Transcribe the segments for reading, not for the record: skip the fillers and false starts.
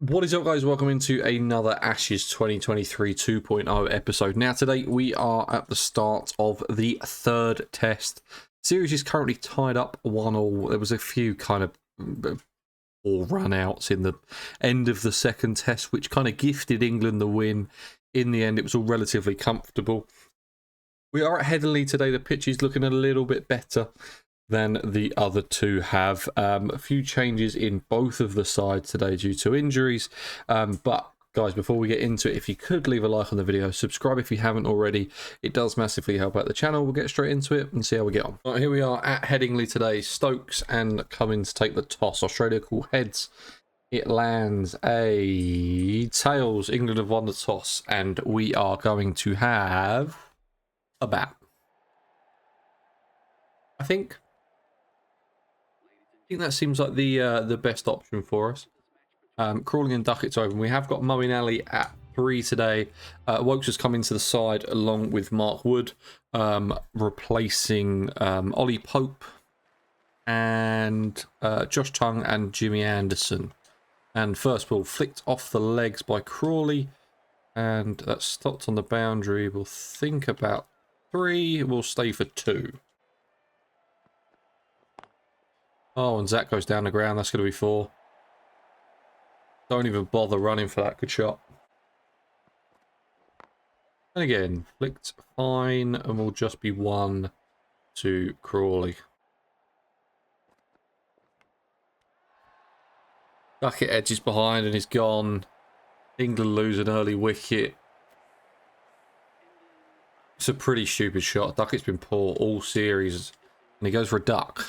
What is up, guys? Welcome into another Ashes 2023 2.0 episode. Now today we are at the start of the third test. Series is currently tied up 1-1. There was a few kind of all run outs in the end of the second test, which kind of gifted England the win. In the end, it was all relatively comfortable. We are at Headingley today. The pitch is looking a little bit better than the other two have. A few changes in both of the sides today due to injuries. But guys, before we get into it, if you could leave a like on the video, subscribe if you haven't already. It does massively help out the channel. We'll get straight into it and see how we get on. Right, here we are at Headingley today. Stokes and Cummins take the toss. Australia call heads. It lands a tails. England have won the toss, and we are going to have a bat. I think that seems like the best option for us. Crawling and Duckett's open. We have got Moeen Ali at 3 today. Wokes has come into the side along with Mark Wood, replacing Ollie Pope and Josh Tongue and Jimmy Anderson. And first ball flicked off the legs by Crawley, and that's stopped on the boundary. We'll think about 3. We'll stay for 2. Oh, and Zach goes down the ground. That's going to be 4. Don't even bother running for that. Good shot. And again, flicked fine, and will just be 1 to Crawley. Duckett edges behind and is gone. England lose an early wicket. It's a pretty stupid shot. Duckett's been poor all series, and he goes for a duck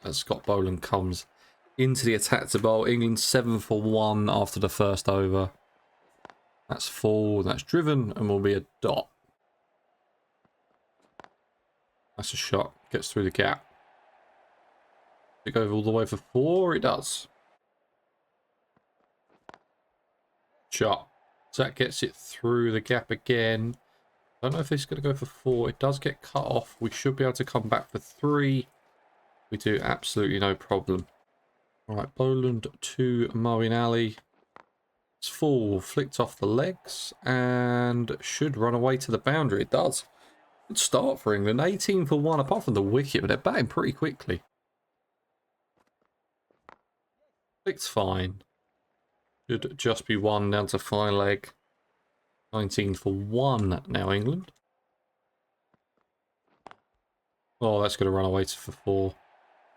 as Scott Boland comes into the attack to bowl. England 7 for 1 after the first over. That's full, that's driven, and will be a dot. That's a shot. Gets through the gap. It goes all the way for 4. It does. Shot. Zach gets it through the gap again. I don't know if it's going to go for 4. It does get cut off. We should be able to come back for 3. We do absolutely no problem. All right, Boland to Moeen Ali. It's full, flicked off the legs and should run away to the boundary. It does. Good start for England. 18 for 1, apart from the wicket, but they're batting pretty quickly. Flicked fine. Should just be 1 down to fine leg. 19 for 1 now, England. Oh, that's going to run away for 4.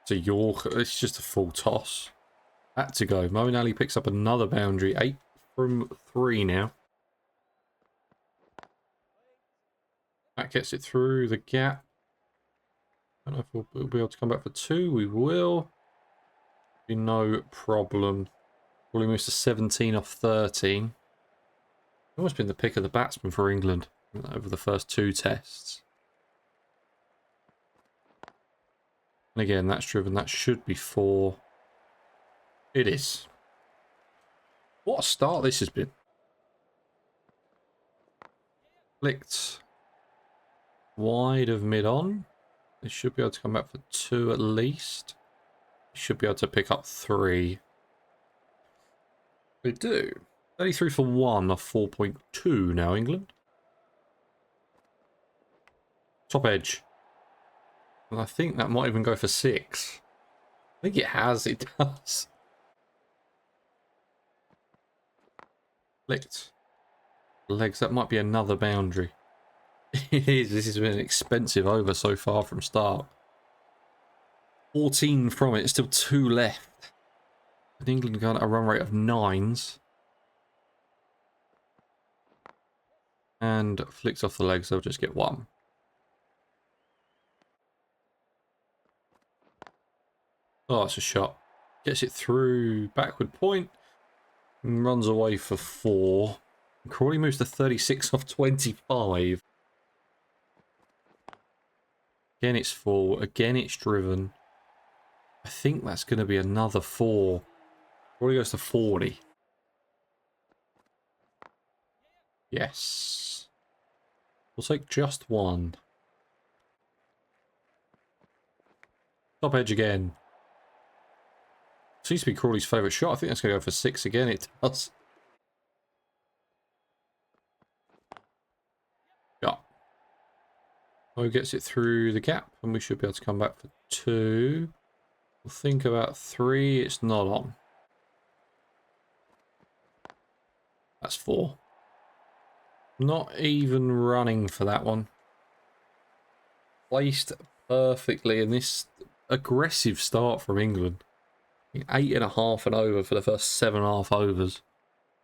It's a Yorker. It's just a full toss. Had to go. Moeen Ali picks up another boundary. 8 from 3 now. That gets it through the gap. I don't know if we'll be able to come back for 2. We will. Be no problem. Probably moves to 17 off 13. Almost been the pick of the batsman for England over the first 2 tests. And again, that's driven. That should be 4. It is. What a start this has been. Flicked wide of mid-on. They should be able to come back for 2 at least. They should be able to pick up 3. They do. 33 for 1 off 4.2 now, England. Top edge. And I think that might even go for 6. I think it has. It does. Flicked. Legs. That might be another boundary. It is. This has been an expensive over so far from start. 14 from it. Still 2 left. And England got a run rate of 9s. And flicks off the legs. They'll just get 1. Oh, it's a shot. Gets it through backward point. And runs away for 4. And Crawley moves to 36 off 25. Again, it's full. Again, it's driven. I think that's going to be another 4. Crawley goes to 40. Yes. We'll take just 1. Top edge again. Seems to be Crawley's favourite shot. I think that's going to go for 6 again. It does. Mo gets it through the gap, and we should be able to come back for 2. We'll think about 3. It's not on. That's 4. Not even running for that one. Placed perfectly in this aggressive start from England. 8.5 and over for the first 7.5 overs.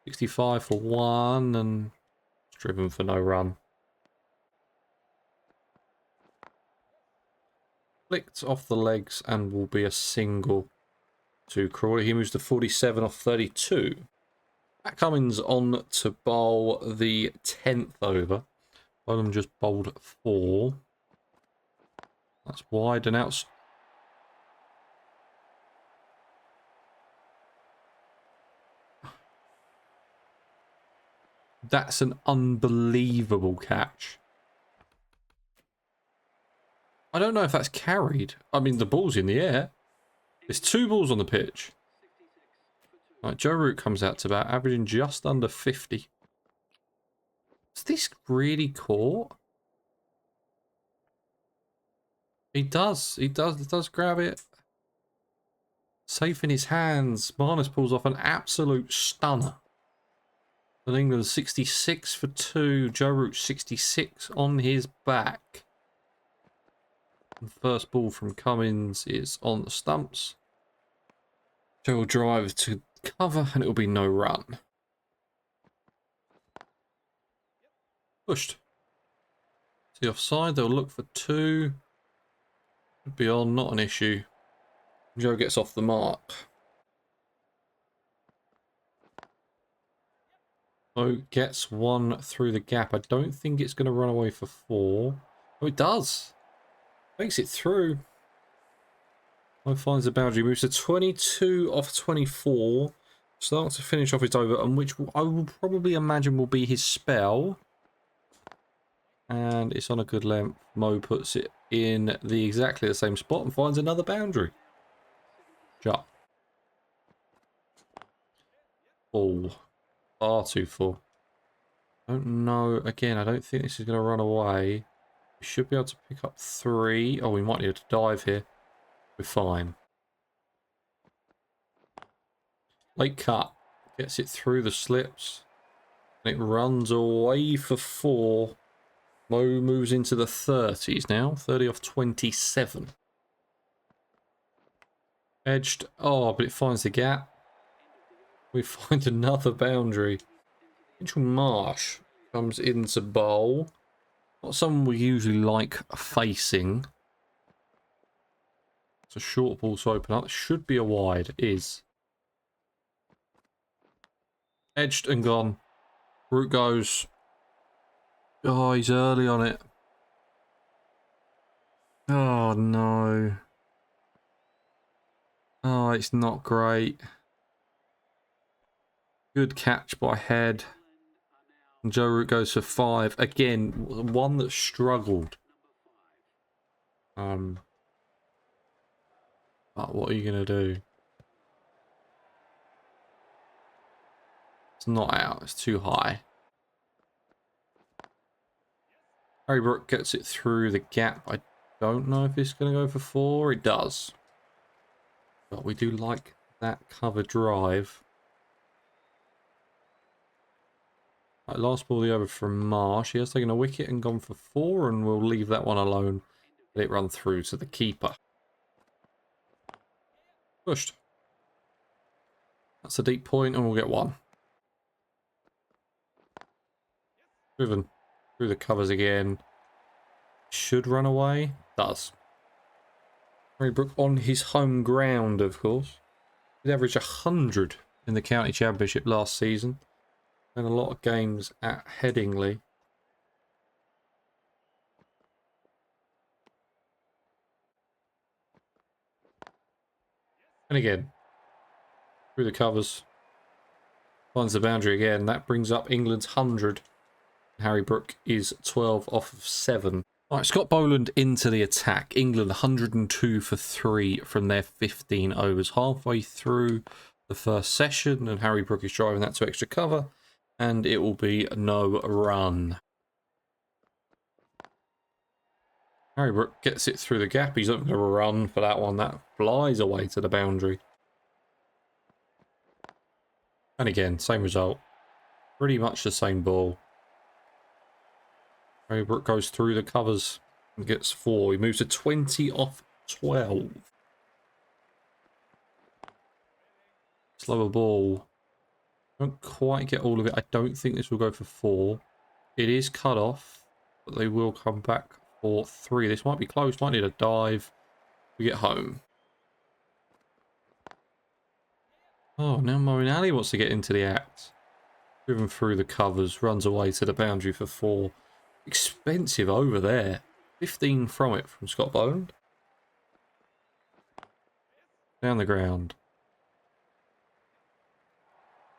65 for 1 and driven for no run. Flicked off the legs and will be a single to Crawley. He moves to 47 off 32. Pat Cummins on to bowl the 10th over. Bowlham just bowled 4. That's wide and out. That's an unbelievable catch. I don't know if that's carried. I mean, the ball's in the air. There's 2 balls on the pitch. Right, Joe Root comes out to bat, averaging just under 50. Is this really caught? He does grab it. Safe in his hands. Marnus pulls off an absolute stunner. And England 66 for 2. Joe Root 66 on his back. And first ball from Cummins is on the stumps. Joe will drive to cover and it will be no run. Pushed. To the offside, they'll look for 2. Be on, not an issue. Joe gets off the mark. Oh, gets 1 through the gap. I don't think it's going to run away for 4. Oh, it does. Makes it through. Oh, finds the boundary. Moves to 22 off 24. Starts to finish off his over, and which I will probably imagine will be his spell. And it's on a good length. Mo puts it in exactly the same spot and finds another boundary. Shot. Ball. Far too full. Don't know. Again, I don't think this is going to run away. We should be able to pick up 3. Oh, we might need to dive here. We're fine. Late cut. Gets it through the slips. And it runs away for 4. Mo moves into the 30s now. 30 off 27. Edged. Oh, but it finds the gap. We find another boundary. Mitchell Marsh comes into bowl. Not someone we usually like facing. It's a short ball to open up. It should be a wide. It is. Edged and gone. Root goes. Oh, he's early on it. Oh, no. Oh, it's not great. Good catch by Head. And Joe Root goes for 5. Again, one that struggled. But what are you going to do? It's not out. It's too high. Harry Brook gets it through the gap. I don't know if it's going to go for 4. It does. But we do like that cover drive. Right, last ball the over from Marsh. He has taken a wicket and gone for 4, and we'll leave that one alone. Let it run through to the keeper. Pushed. That's a deep point, and we'll get 1. Driven through the covers again. Should run away. Does. Harry Brook on his home ground, of course. He averaged 100 in the county championship last season. And a lot of games at Headingley. And again, through the covers. Finds the boundary again. That brings up England's 100. Harry Brook is 12 off of 7. All right, Scott Boland into the attack. England 102 for 3 from their 15 overs. Halfway through the first session, and Harry Brook is driving that to extra cover. And it will be no run. Harry Brook gets it through the gap. He's not going to run for that one. That flies away to the boundary. And again, same result. Pretty much the same ball. Harry Brook goes through the covers and gets 4. He moves to 20 off 12. Slower ball. Don't quite get all of it. I don't think this will go for 4. It is cut off, but they will come back for 3. This might be close. Might need a dive. We get home. Oh, now Moeen wants to get into the act. Driven through the covers, runs away to the boundary for 4. Expensive over there. 15 from it from Scott Boland. Down the ground.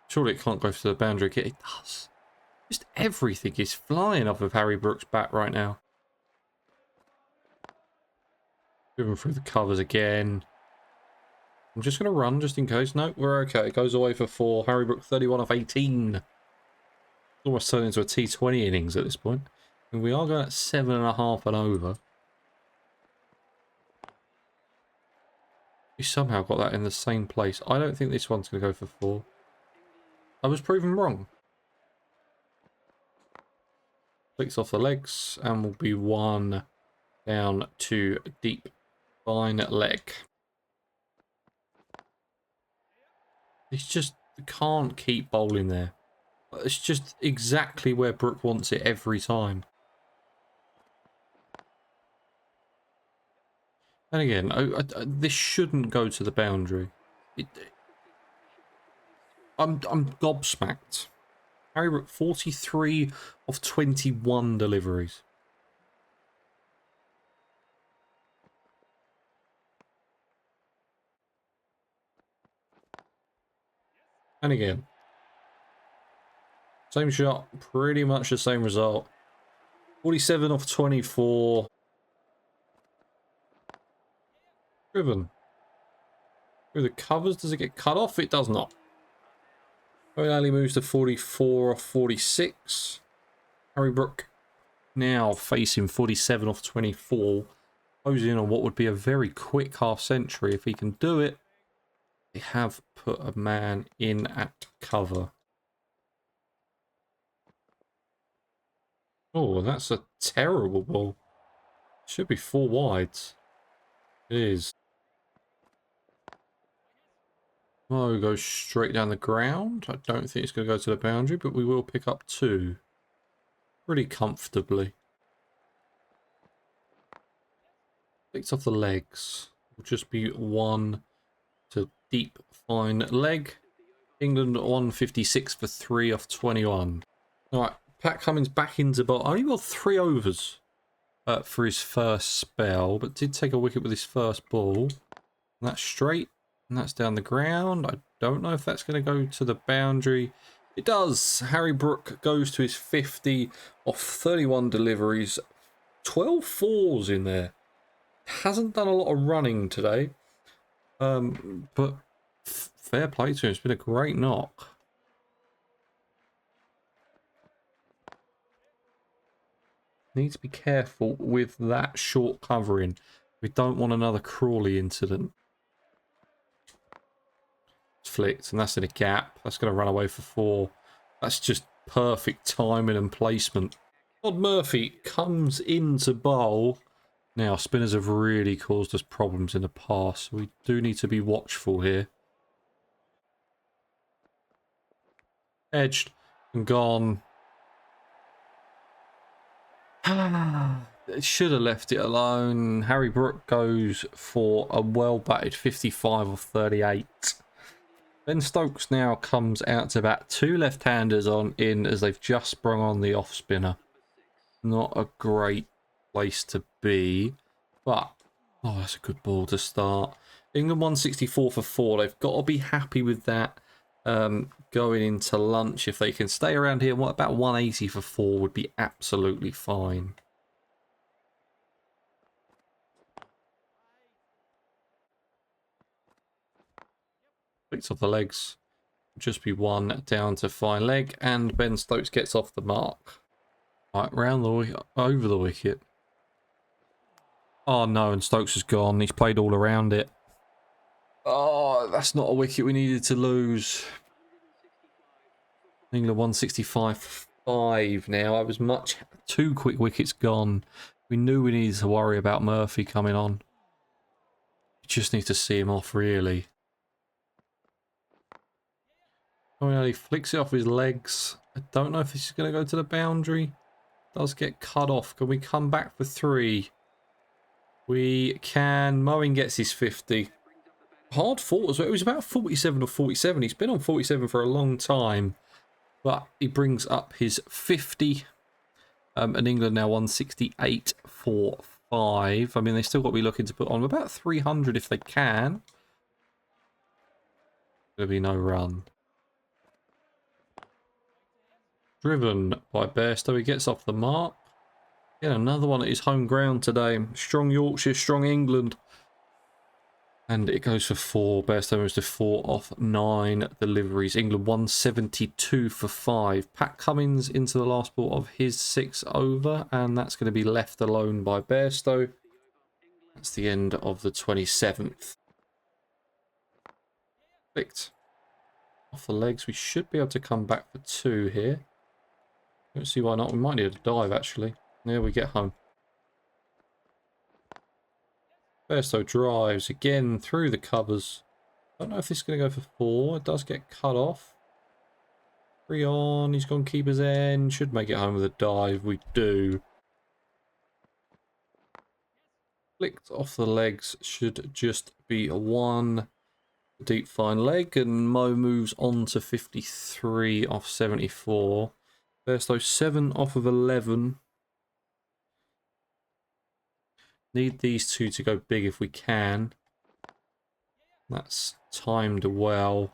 Surely it can't go to the boundary. It does. Just everything is flying off of Harry Brook's bat right now. Driven through the covers again. I'm just going to run just in case. No, we're okay. It goes away for 4. Harry Brook 31 off 18. Almost turned into a T20 innings at this point. And we are going at 7.5 and over. We somehow got that in the same place. I don't think this one's going to go for 4. I was proven wrong. Flicks off the legs and will be 1 down to deep fine leg. He just can't keep bowling there. It's just exactly where Brook wants it every time. And again, this shouldn't go to the boundary. I'm gobsmacked. Harry Brook 43 of 21 deliveries. And again, same shot, pretty much the same result. 47 off 24. Driven. Through the covers, does it get cut off? It does not. Moeen moves to 44 off 46. Harry Brook now facing 47 off 24. Closing in on what would be a very quick half century. If he can do it, they have put a man in at cover. Oh, that's a terrible ball. Should be 4 wides. It is. Oh, goes straight down the ground. I don't think it's going to go to the boundary, but we will pick up 2. Pretty comfortably. Picks off the legs. Will just be 1 to deep fine leg. England 156 for 3 off 21. Alright, Pat Cummins back into bowl. Only got 3 overs for his first spell, but did take a wicket with his first ball. And that's straight, and that's down the ground. I don't know if that's going to go to the boundary. It does. Harry Brook goes to his 50 off 31 deliveries. 12 4s in there. Hasn't done a lot of running today. But fair play to him. It's been a great knock. Need to be careful with that short covering. We don't want another Crawley incident. It's flicked, and that's in a gap. That's going to run away for 4. That's just perfect timing and placement. Todd Murphy comes into bowl. Now, spinners have really caused us problems in the past, so we do need to be watchful here. Edged and gone. Should have left it alone. Harry Brook goes for a well-batted 55 of 38. Ben Stokes now comes out to bat. 2 left-handers on in as they've just sprung on the off-spinner. Not a great place to be, but oh, that's a good ball to start. England 164 for 4. They've got to be happy with that going into lunch. If they can stay around here, what about 180 for 4 would be absolutely fine. Picks off the legs. Just be 1 down to fine leg, and Ben Stokes gets off the mark. Right, round the over the wicket. Oh no, and Stokes has gone. He's played all around it. Oh, that's not a wicket we needed to lose. England 165-5 now. I was much too quick wickets gone. We knew we needed to worry about Murphy coming on. We just need to see him off, really. Oh, he flicks it off his legs. I don't know if this is going to go to the boundary. Does get cut off. Can we come back for 3? We can. Moeen gets his 50. Hard fought as well. It was about 47 or 47. He's been on 47 for a long time. But he brings up his 50. And England now 168-5. I mean, they still got to be looking to put on about 300 if they can. There'll be no run. Driven by Bairstow. He gets off the mark. Again, another one at his home ground today. Strong Yorkshire, strong England. And it goes for 4. Bairstow moves to 4 off 9 deliveries. England 172-5. Pat Cummins into the last ball of his 6 over. And that's going to be left alone by Bairstow. That's the end of the 27th. Flicked off the legs. We should be able to come back for 2 here. Don't see why not. We might need a dive, actually. There we get home. Bairstow drives again through the covers. Don't know if this is going to go for 4. It does get cut off. 3 on. He's gone keeper's end. Should make it home with a dive. We do. Flicked off the legs. Should just be 1 deep fine leg. And Mo moves on to 53 off 74. Bairstow 7 off of 11. Need these 2 to go big if we can. That's timed well.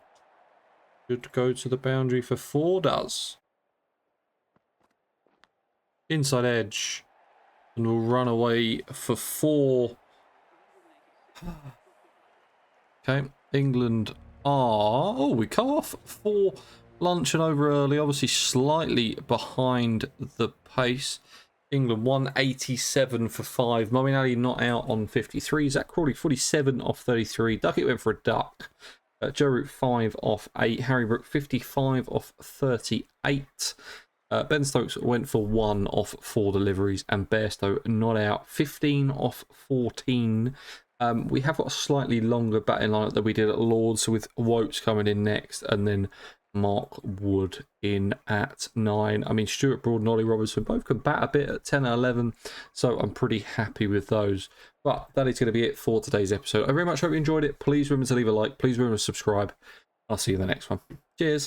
Should go to the boundary for 4. Does. Inside edge. And we'll run away for 4. Okay. England are... Oh, we come off for lunch and over early. Obviously slightly behind the pace. England 187-5. Moeen Ali not out on 53. Zach Crawley 47 off 33. Duckett went for a duck. Joe Root 5 off 8. Harry Brook 55 off 38. Ben Stokes went for 1 off 4 deliveries. And Bairstow not out 15 off 14. We have got a slightly longer batting lineup than we did at Lords, with Wopes coming in next. And then Mark Wood in at 9. I mean, Stuart Broad and Ollie Robertson both can bat a bit at 10 and 11, so I'm pretty happy with those. But that is going to be it for today's episode. I very much hope you enjoyed it. Please remember to leave a like. Please remember to subscribe. I'll see you in the next one. Cheers.